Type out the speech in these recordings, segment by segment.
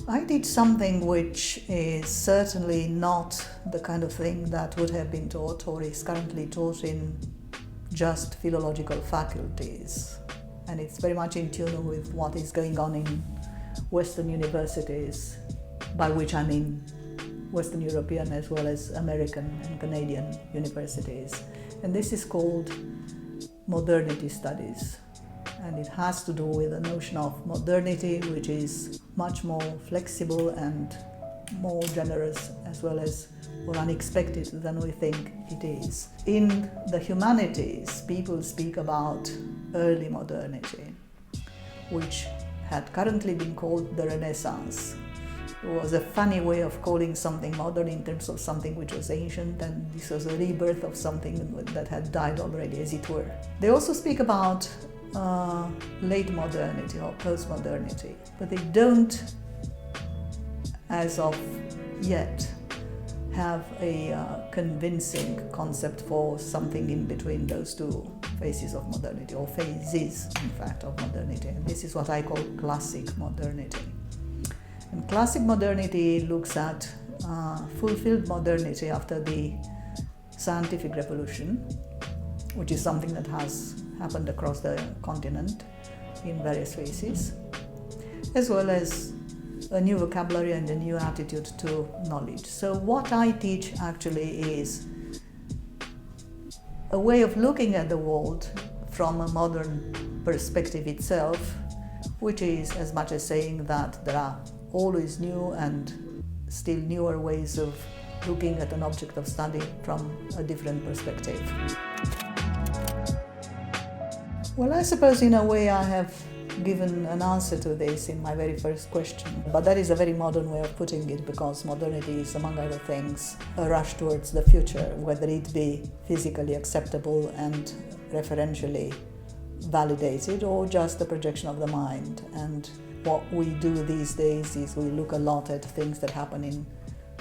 I did something which is certainly not the kind of thing that would have been taught or is currently taught in just philological faculties. And it's very much in tune with what is going on in Western universities, by which I mean Western European as well as American and Canadian universities. And this is called modernity studies. And it has to do with the notion of modernity, which is much more flexible and more generous as well as more unexpected than we think it is. In the humanities, people speak about early modernity, which had currently been called the Renaissance. It was a funny way of calling something modern in terms of something which was ancient, and this was a rebirth of something that had died already, as it were. They also speak about late modernity or post-modernity, but they don't, as of yet, have a convincing concept for something in between those two phases of modernity, or phases, in fact, of modernity. And this is what I call classic modernity. And classic modernity looks at fulfilled modernity after the scientific revolution, which is something that has happened across the continent in various phases, as well as a new vocabulary and a new attitude to knowledge. So what I teach actually is a way of looking at the world from a modern perspective itself, which is as much as saying that there are always new and still newer ways of looking at an object of study from a different perspective. Well, I suppose in a way I have given an answer to this in my very first question, but that is a very modern way of putting it, because modernity is, among other things, a rush towards the future, whether it be physically acceptable and referentially validated or just a projection of the mind. And what we do these days is we look a lot at things that happen in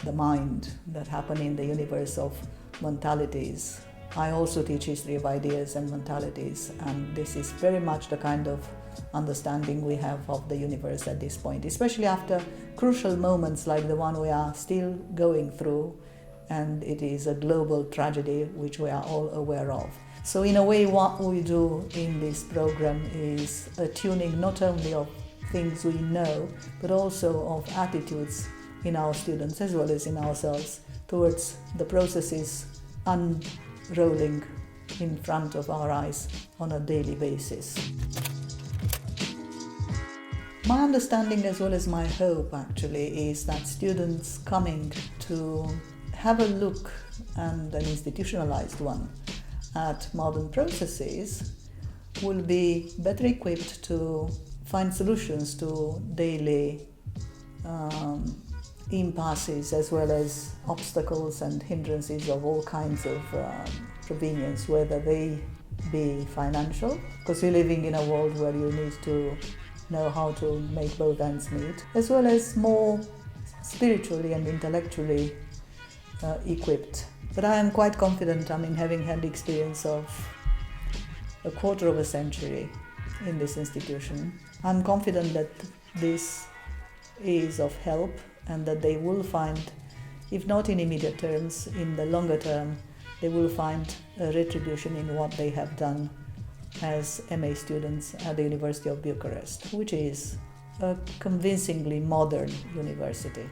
the mind, that happen in the universe of mentalities. I also teach history of ideas and mentalities, and this is very much the kind of understanding we have of the universe at this point, especially after crucial moments like the one we are still going through, and it is a global tragedy which we are all aware of. So in a way, what we do in this program is a tuning not only of things we know, but also of attitudes in our students as well as in ourselves towards the processes unrolling in front of our eyes on a daily basis. My understanding as well as my hope actually is that students coming to have a look, and an institutionalized one, at modern processes will be better equipped to find solutions to daily impasses as well as obstacles and hindrances of all kinds of provenience, whether they be financial, because we're living in a world where you need to know how to make both ends meet, as well as more spiritually and intellectually equipped. But I am quite confident, having had the experience of a quarter of a century in this institution, I'm confident that this is of help and that they will find, if not in immediate terms, in the longer term, they will find a retribution in what they have done as MA students at the University of Bucharest, which is a convincingly modern university.